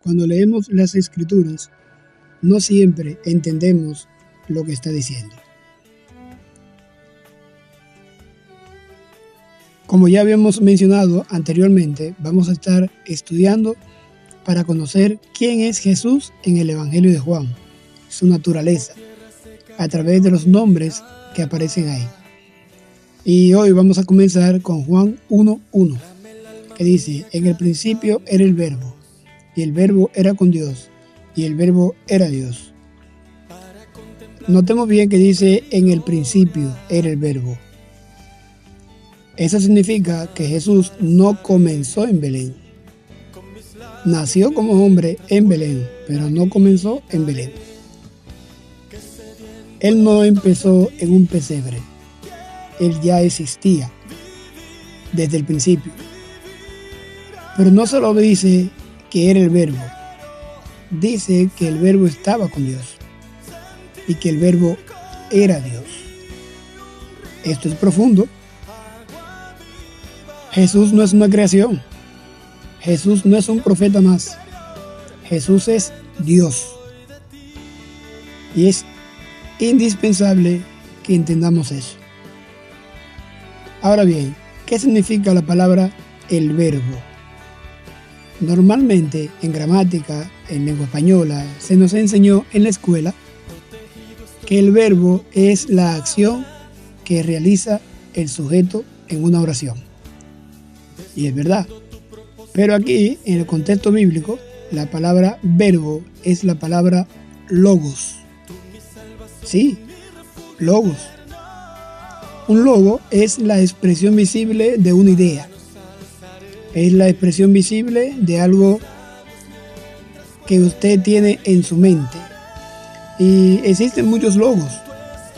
Cuando leemos las Escrituras, no siempre entendemos lo que está diciendo. Como ya habíamos mencionado anteriormente, vamos a estar estudiando para conocer quién es Jesús en el Evangelio de Juan, su naturaleza, a través de los nombres que aparecen ahí. Y hoy vamos a comenzar con Juan 1:1, que dice: en el principio era el Verbo, y el Verbo era con Dios, y el Verbo era Dios. Notemos bien que dice: en el principio era el Verbo. Eso significa que Jesús no comenzó en Belén. Nació como hombre en Belén, pero no comenzó en Belén. Él no empezó en un pesebre. Él ya existía desde el principio. Pero no solo dice que era el Verbo, dice que el Verbo estaba con Dios y que el Verbo era Dios. Esto es profundo. Jesús no es una creación. Jesús no es un profeta más. Jesús es Dios. Y es indispensable que entendamos eso. Ahora bien, ¿qué significa la palabra el verbo? Normalmente en gramática, en lengua española, se nos enseñó en la escuela que el verbo es la acción que realiza el sujeto en una oración. Y es verdad. Pero aquí, en el contexto bíblico, la palabra verbo es la palabra logos. Sí, logos. Un logo es la expresión visible de una idea. Es la expresión visible de algo que usted tiene en su mente. Y existen muchos logos.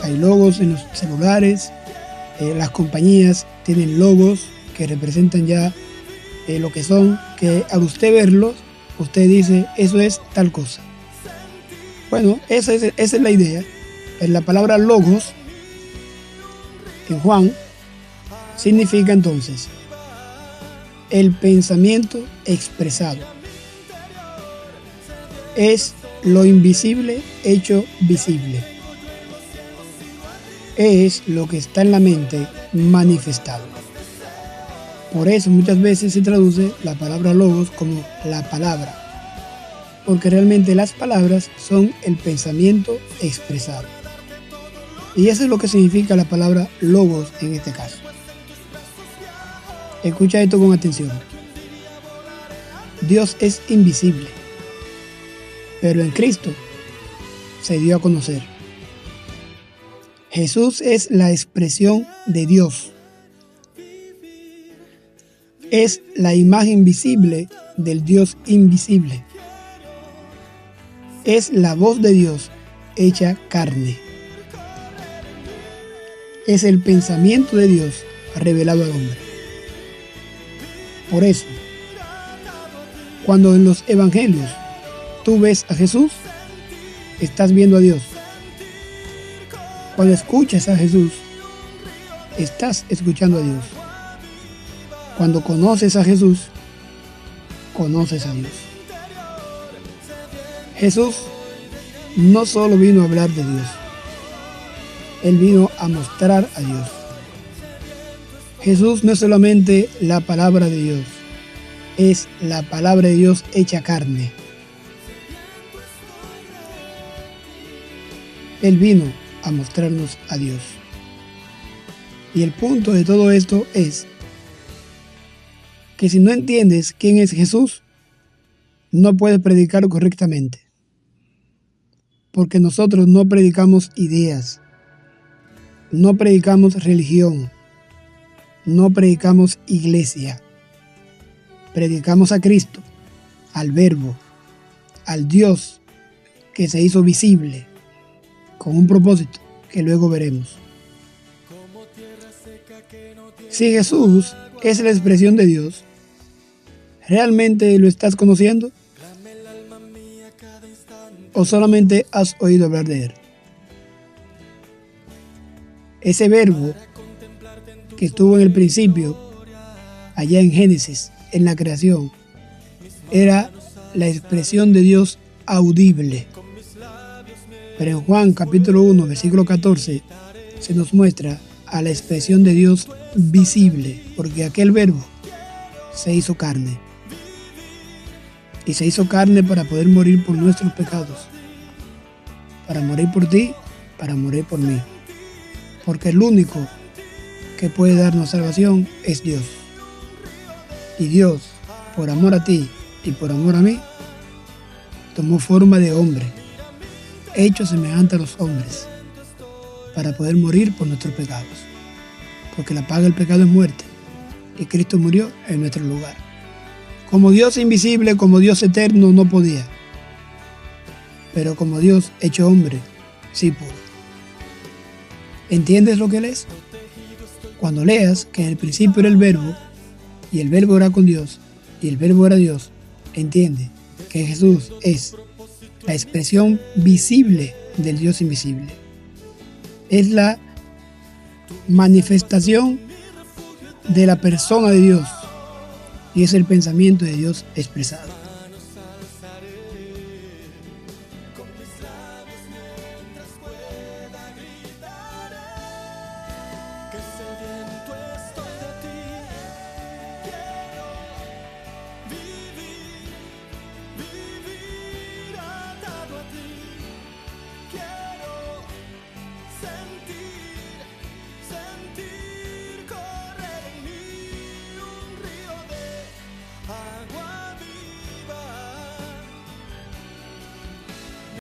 Hay logos en los celulares, las compañías tienen logos que representan ya lo que son, que al usted verlos, usted dice, eso es tal cosa. Bueno, esa es la idea. La palabra logos en Juan significa entonces el pensamiento expresado. Es lo invisible hecho visible. Es lo que está en la mente manifestado. Por eso muchas veces se traduce la palabra logos como la palabra, porque realmente las palabras son el pensamiento expresado. Y eso es lo que significa la palabra logos en este caso. Escucha esto con atención. Dios es invisible, pero en Cristo se dio a conocer. Jesús es la expresión de Dios. Es la imagen visible del Dios invisible. Es la voz de Dios hecha carne. Es el pensamiento de Dios revelado al hombre. Por eso, cuando en los evangelios tú ves a Jesús, estás viendo a Dios. Cuando escuchas a Jesús, estás escuchando a Dios. Cuando conoces a Jesús, conoces a Dios. Jesús no solo vino a hablar de Dios, Él vino a mostrar a Dios. Jesús no es solamente la palabra de Dios, es la palabra de Dios hecha carne. Él vino a mostrarnos a Dios. Y el punto de todo esto es que si no entiendes quién es Jesús, no puedes predicar correctamente. Porque nosotros no predicamos ideas, no predicamos religión, no predicamos iglesia. Predicamos a Cristo, al Verbo, al Dios que se hizo visible, con un propósito que luego veremos. Si Jesús es la expresión de Dios, ¿realmente lo estás conociendo? ¿O solamente has oído hablar de Él? Ese verbo que estuvo en el principio, allá en Génesis, en la creación, era la expresión de Dios audible. Pero en Juan capítulo 1, versículo 14, se nos muestra a la expresión de Dios visible, porque aquel verbo se hizo carne. Y se hizo carne para poder morir por nuestros pecados, para morir por ti, para morir por mí. Porque el único que puede darnos salvación es Dios. Y Dios, por amor a ti y por amor a mí, tomó forma de hombre, hecho semejante a los hombres, para poder morir por nuestros pecados. Porque la paga del pecado es muerte, y Cristo murió en nuestro lugar. Como Dios invisible, como Dios eterno, no podía. Pero como Dios hecho hombre, sí pudo. ¿Entiendes lo que lees? Cuando leas que en el principio era el verbo, y el verbo era con Dios, y el verbo era Dios, entiende que Jesús es la expresión visible del Dios invisible. Es la manifestación de la persona de Dios, y es el pensamiento de Dios expresado.